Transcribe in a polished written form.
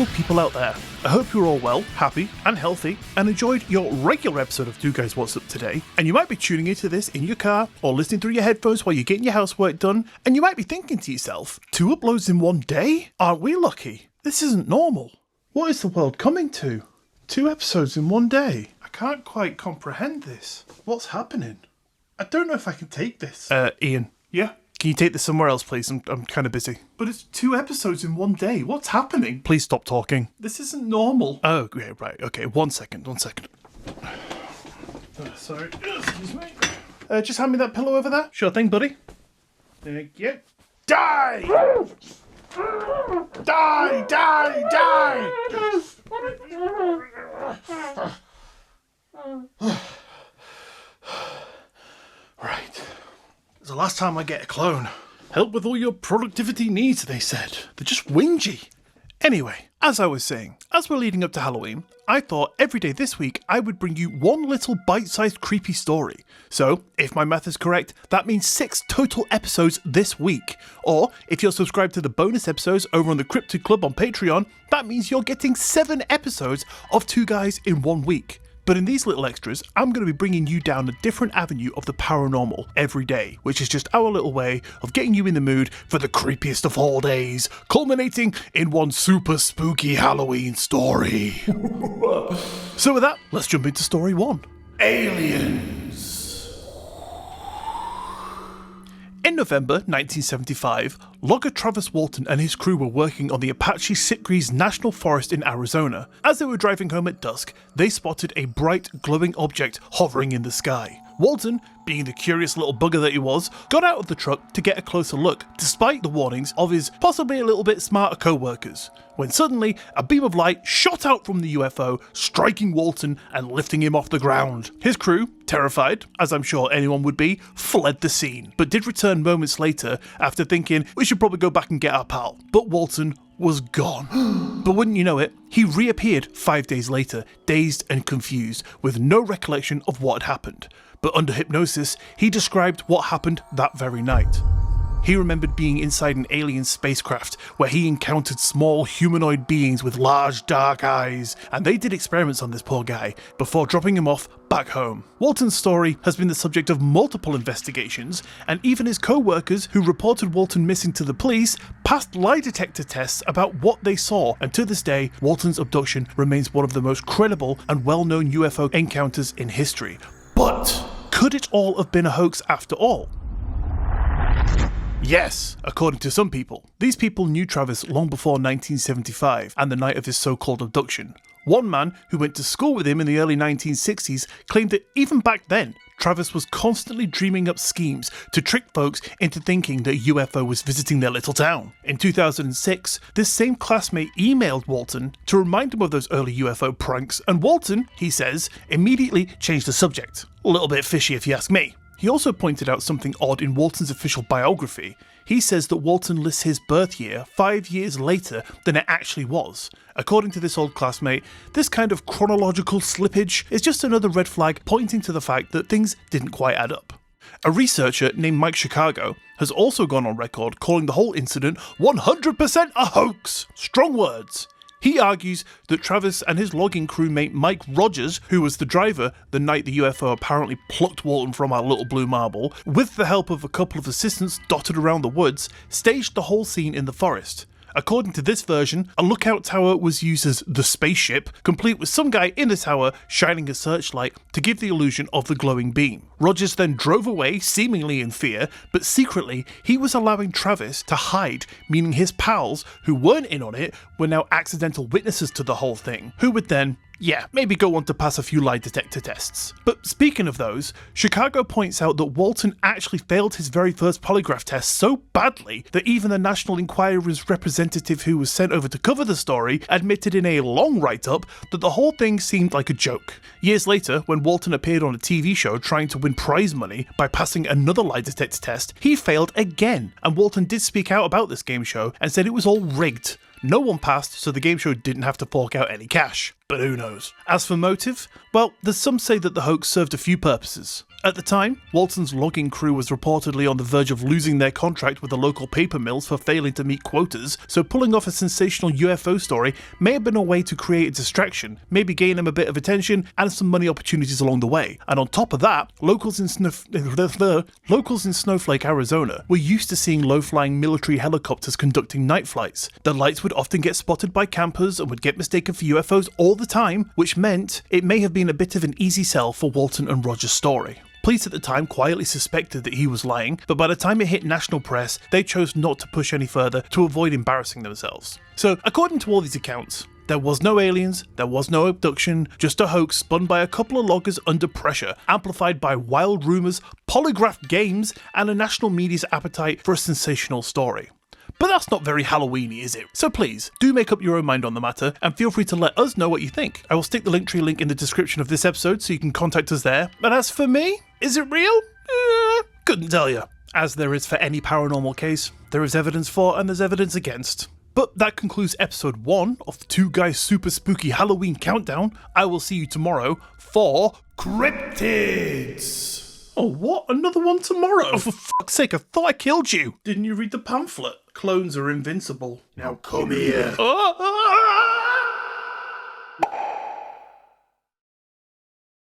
beautiful people out there. I hope you're all well, happy, and healthy, and enjoyed your regular episode of Two Guys What's Up Today. And you might be tuning into this in your car, or listening through your headphones while you're getting your housework done, and you might be thinking to yourself, 2 uploads in one day? Aren't we lucky? This isn't normal. What is the world coming to? 2 episodes in one day? I can't quite comprehend this. What's happening? I don't know if I can take this. Ian. Yeah? Can you take this somewhere else, please? I'm kind of busy. But it's 2 episodes in one day. What's happening? Please stop talking. This isn't normal. Oh, yeah, right. Okay, one second. Sorry. Excuse me. Just hand me that pillow over there. Sure thing, buddy. Thank you. Die! Die! Right. It's the last time I get a clone. Help with all your productivity needs, they said. They're just whingy. Anyway, as I was saying, as we're leading up to Halloween, I thought every day this week I would bring you one little bite-sized creepy story. So, if my math is correct, that means 6 total episodes this week. Or, if you're subscribed to the bonus episodes over on the Cryptid Club on Patreon, that means you're getting 7 episodes of 2 guys in 1 week. But in these little extras, I'm going to be bringing you down a different avenue of the paranormal every day, which is just our little way of getting you in the mood for the creepiest of all days, culminating in one super spooky Halloween story. So with that, let's jump into story 1. Aliens. In November 1975, logger Travis Walton and his crew were working on the Apache Sitgreaves National Forest in Arizona. As they were driving home at dusk, they spotted a bright, glowing object hovering in the sky. Walton, being the curious little bugger that he was, got out of the truck to get a closer look, despite the warnings of his possibly a little bit smarter co-workers, when suddenly a beam of light shot out from the UFO, striking Walton and lifting him off the ground. His crew, terrified, as I'm sure anyone would be, fled the scene, but did return moments later after thinking we should probably go back and get our pal. But Walton was gone. But wouldn't you know it, he reappeared 5 days later, dazed and confused, with no recollection of what had happened. But under hypnosis, he described what happened that very night. He remembered being inside an alien spacecraft where he encountered small humanoid beings with large dark eyes, and they did experiments on this poor guy before dropping him off back home. Walton's story has been the subject of multiple investigations, and even his co-workers who reported Walton missing to the police passed lie detector tests about what they saw, and to this day, Walton's abduction remains one of the most credible and well-known UFO encounters in history. But could it all have been a hoax after all? Yes, according to some people. These people knew Travis long before 1975 and the night of his so-called abduction. One man who went to school with him in the early 1960s claimed that even back then, Travis was constantly dreaming up schemes to trick folks into thinking that a UFO was visiting their little town. In 2006, this same classmate emailed Walton to remind him of those early UFO pranks, and Walton, he says, immediately changed the subject. A little bit fishy if you ask me. He also pointed out something odd in Walton's official biography. He says that Walton lists his birth year 5 years later than it actually was. According to this old classmate, this kind of chronological slippage is just another red flag pointing to the fact that things didn't quite add up. A researcher named Mike Chicago has also gone on record calling the whole incident 100% a hoax. Strong words. He argues that Travis and his logging crewmate Mike Rogers, who was the driver the night the UFO apparently plucked Walton from our little blue marble, with the help of a couple of assistants dotted around the woods, staged the whole scene in the forest. According to this version, a lookout tower was used as the spaceship, complete with some guy in the tower shining a searchlight to give the illusion of the glowing beam. Rogers then drove away, seemingly in fear, but secretly he was allowing Travis to hide, meaning his pals, who weren't in on it, were now accidental witnesses to the whole thing, who would then maybe go on to pass a few lie detector tests. But speaking of those, Chicago points out that Walton actually failed his very first polygraph test so badly that even the National Enquirer's representative who was sent over to cover the story admitted in a long write-up that the whole thing seemed like a joke. Years later, when Walton appeared on a TV show trying to win prize money by passing another lie detector test, he failed again, and Walton did speak out about this game show and said it was all rigged. No one passed, so the game show didn't have to fork out any cash. But who knows? As for motive, well, there's some say that the hoax served a few purposes. At the time, Walton's logging crew was reportedly on the verge of losing their contract with the local paper mills for failing to meet quotas, so pulling off a sensational UFO story may have been a way to create a distraction, maybe gain them a bit of attention and some money opportunities along the way. And on top of that, locals in Snowflake, Arizona were used to seeing low-flying military helicopters conducting night flights. The lights would often get spotted by campers and would get mistaken for UFOs all the time, which meant it may have been a bit of an easy sell for Walton and Roger's story. Police at the time quietly suspected that he was lying, but by the time it hit national press, they chose not to push any further to avoid embarrassing themselves. So, according to all these accounts, there was no aliens, there was no abduction, just a hoax spun by a couple of loggers under pressure, amplified by wild rumours, polygraph games, and a national media's appetite for a sensational story. But that's not very Halloweeny, is it? So please, do make up your own mind on the matter, and feel free to let us know what you think. I will stick the Linktree link in the description of this episode so you can contact us there. And as for me, is it real? Couldn't tell you. As there is for any paranormal case, there is evidence for and there's evidence against. But that concludes episode 1 of the Two Guys Super Spooky Halloween Countdown. I will see you tomorrow for Cryptids. Oh, what? Another one tomorrow? Oh, for fuck's sake, I thought I killed you. Didn't you read the pamphlet? Clones are invincible. Now come here.